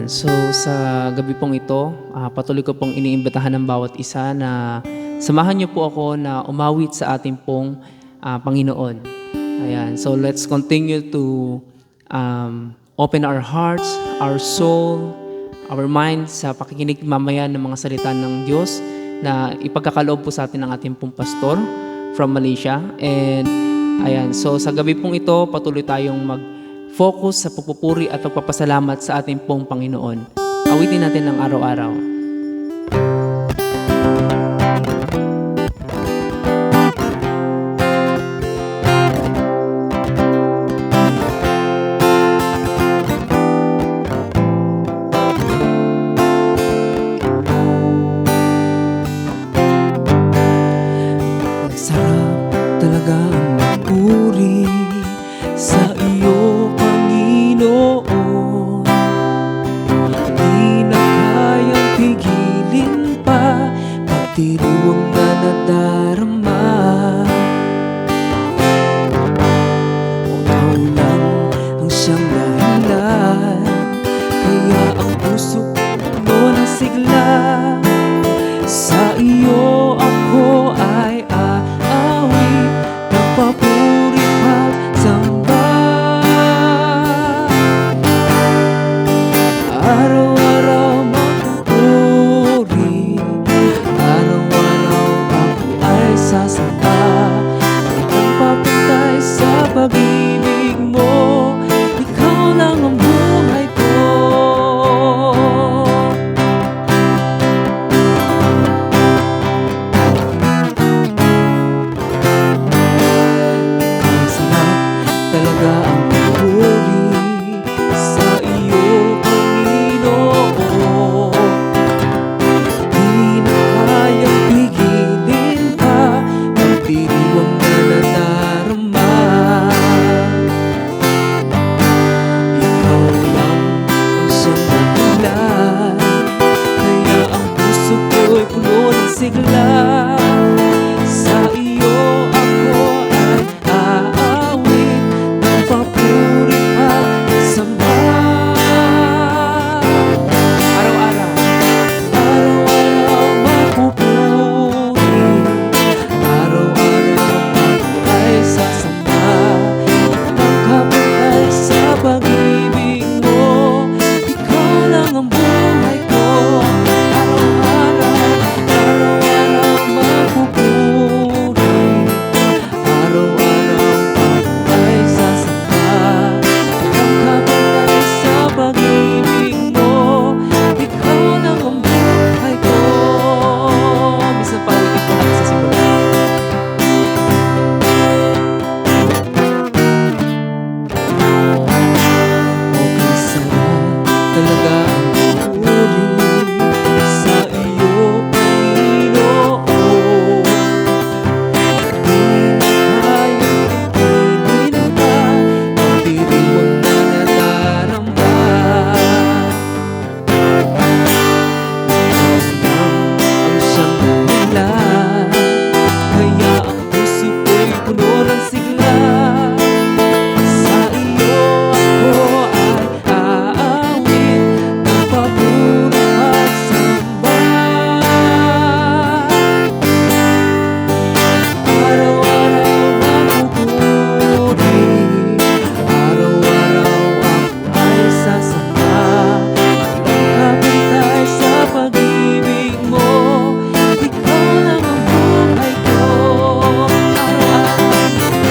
So sa gabi pong ito, patuloy ko pong iniimbitahan ng bawat isa na samahan niyo po ako na umawit sa ating pong Panginoon. Ayan. So let's continue to open our hearts, our soul, our mind sa pakikinig mamaya ng mga salita ng Diyos na ipagkakaloob po sa atin ng ating pong pastor from Malaysia. And ayan, so sa gabi pong ito, patuloy tayong mag-focus sa pagpupuri at pagpapasalamat sa ating pong Panginoon. Awitin natin ng araw-araw. Sarap talaga ang magpuri sa iyo, Panginoon. Di na kayang pigilin pa, pagdiriwang na nadarama. Ikaw lang ang siyang dahilan, kaya ang puso ko ng sigla. Sa iyo ako ay aawit, nagpapuri pagsamba. Araw-araw magpupuri, araw-araw ako ay sasamba. Nagpapantay sa pag-ibig mo, ikaw lang ang buhay ko. Talaga ang pagpuri sa iyo, Panginoon. Di na kayang pigilin pa, pagdiriwang na nadarama. Ikaw lang ang siyang dahilan, kaya ang puso ko'y puno ng sigla. Sa iyo ako ay aawit, papuri pagsamba. Araw-araw, araw-araw magpupuri, araw-araw ako ay sasamba. Nagkapantay sa pag-ibig mo, ikaw lang ang buhay ko. Araw-araw, araw-araw magpupuri, araw-araw ako ay sasamba. Nagkapantay sa pag-ibig mo, ikaw lang ang buhay ko. Minsan pa ulit ko natin sa simula. Okay, sarap talaga ang pagpuri sa iyo, Panginoon. Di na kayang pigilin pa, pagdiriwang na nadarama. Ikaw lang ang siyang dahilan, kaya ang puso ko'y puno ng sigla. Sa iyo ako ay aawit, nagpapuri pagsamba. Araw-araw magpupuri, araw-araw ako ay sasamba. Nagkapantay sa pag-ibig mo, ikaw lang ang buhay ko.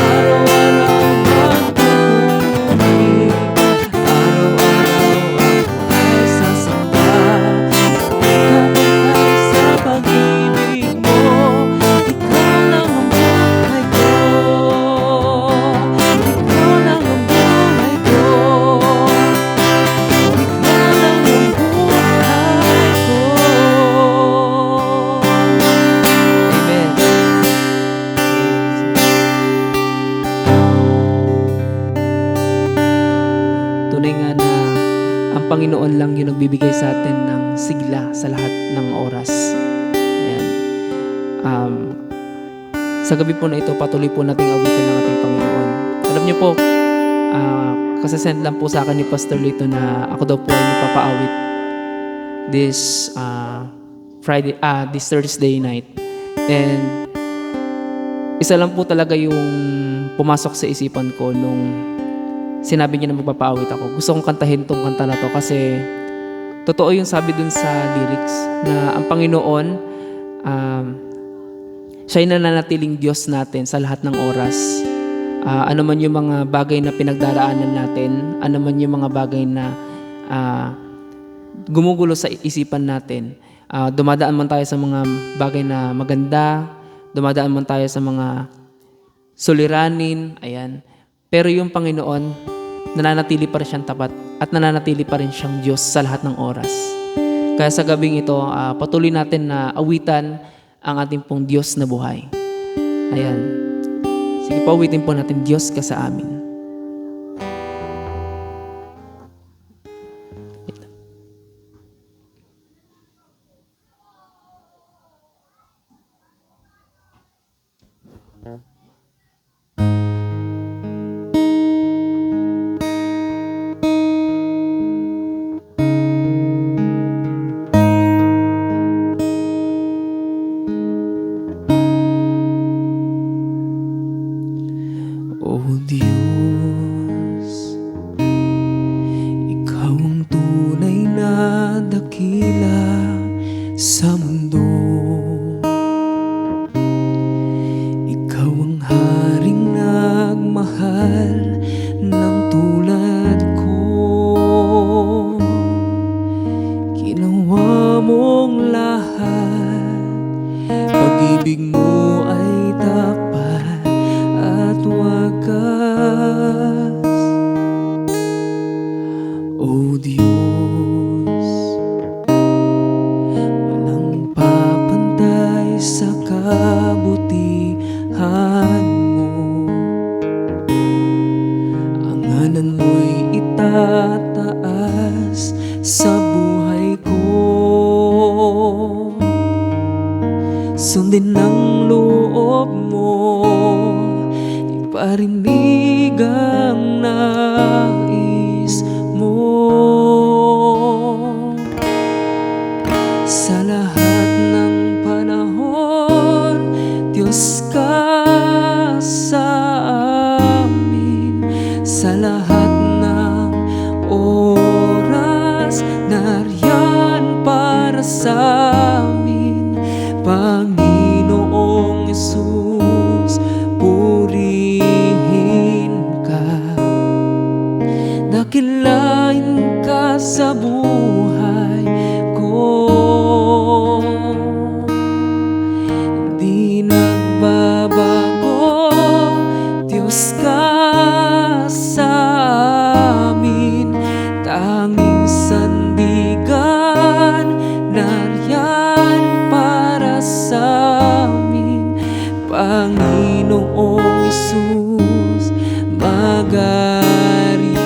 Araw-araw magpupuri, araw-araw ako ay sasamba. Nagkapantay sa pag-ibig mo, ikaw lang ang buhay ko. Ikaw lang ang buhay ko. Ikaw lang ang buhay ko. Amen. Tunay nga na ang Panginoon lang yung nagbibigay sa atin ng sigla sa lahat ng oras. Ayan. Sa gabi po na ito, patuloy po nating awitin ng ating Panginoon. Alam niyo po, Kasi send lang po sa akin ni Pastor Lito na ako daw po ay magpapaawit this this Thursday night. And isa lang po talaga yung pumasok sa isipan ko nung sinabi niya na magpapaawit ako. Gusto kong kantahin tong kanta na to kasi totoo yung sabi dun sa lyrics na ang Panginoon, siya yung nananatiling Diyos natin sa lahat ng oras. Ano man yung mga bagay na pinagdaraanan natin, ano man yung mga bagay na gumugulo sa isipan natin, dumadaan man tayo sa mga bagay na maganda, dumadaan man tayo sa mga suliranin, ayan. Pero yung Panginoon, nananatili pa rin siyang tapat at nananatili pa rin siyang Diyos sa lahat ng oras. Kaya sa gabing ito, patuloy natin na awitan ang ating pong Diyos na buhay. Ayan. Sige po, awitin po natin, Diyos ka sa amin. O Diyos, Ikaw ang tunay na dakila sa mundo. Ikaw ang haring nagmahal ng tulad ko. Ginawa mong lahat, pag-ibig mo ay tapat at wagas. O Diyos, walang papantay sa kabutihan mo. Ang ngalan mo'y itataas sa buhay ko. Sundin ang loob mo, iparinig ang nais mo. Sa lahat ng panahon, Diyos ka sa amin. Sa lahat ng oras, nariyan para sa amin. Panginoong Hesus, purihin ka. Dakilain ka sa buhay ko. Di nagbabago, Diyos ka sa amin. Tanging sandigan, nariyan para sa amin. Panginoong Hesus, mag-ari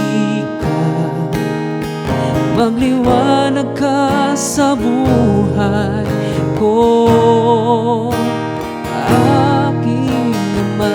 ka. Magliwanag ka sa buhay ko, aking Ama.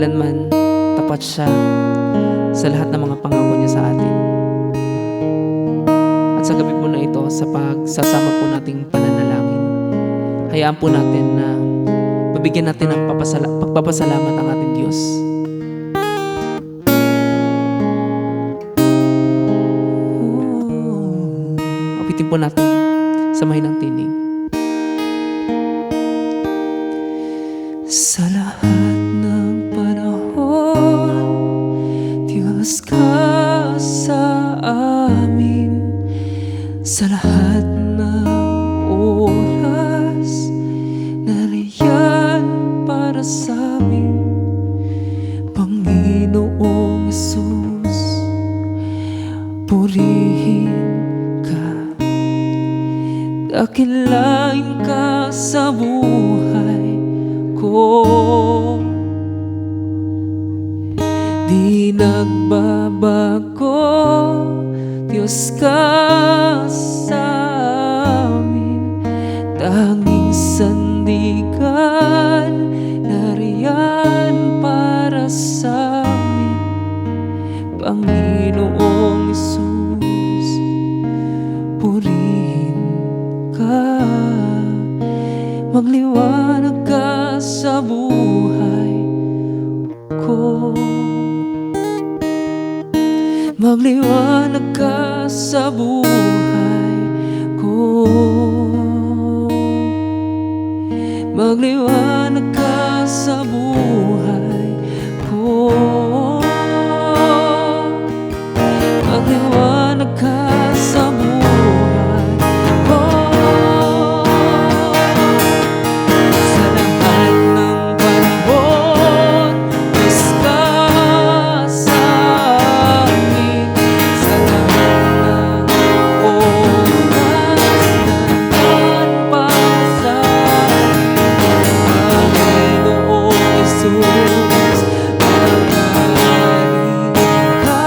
kailanman tapat siya sa lahat ng mga pangako niya sa atin. At sa gabi po na ito, sa pagsasama po nating pananalangin, hayaan po natin na mabigyan natin ng pagpapasalamat ang ating Diyos. Awitin po natin sa mahinang tinig. Sa lahat ng panahon, Diyos ka sa amin. Sa lahat ng oras, nariyan para sa amin. Panginoong Hesus, purihin ka. Dakilain ka sa buhay ko. Di nagbabago, Diyos ka sa amin. Tanging sandigan, nariyan para sa amin. Panginoong Hesus, purihin ka. Magliwanag ka sa buhay ko. Magliwanag ka sa buhay ko. Magliwanag ka sa buhay ko. Magliwanag ka sa buhay ko. Sa lahat ng panahon, Diyos ka sa amin. Sa lahat ng oras, nandyan para sa amin. Panginoong Hesus, magaling ka.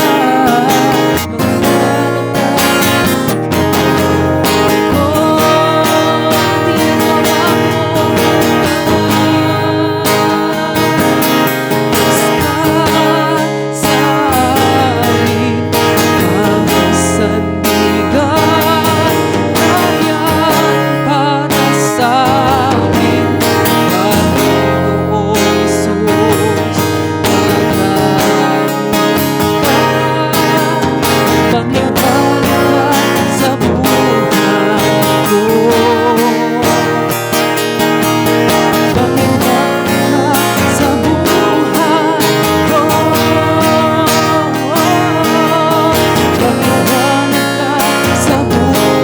Maglalagay ko, di nababago. Diyos ka sa amin. Aming sandigan, nariyan para sa amin. Panginoong Hesus, magaling ka. Magliwanag ka sa buhay ko. Magliwanag sa buhay ko. Magliwanag ka sa buhay ko.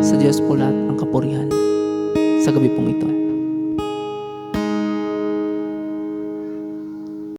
Sa Diyos po lahat ang kapurihan sa gabi pong ito.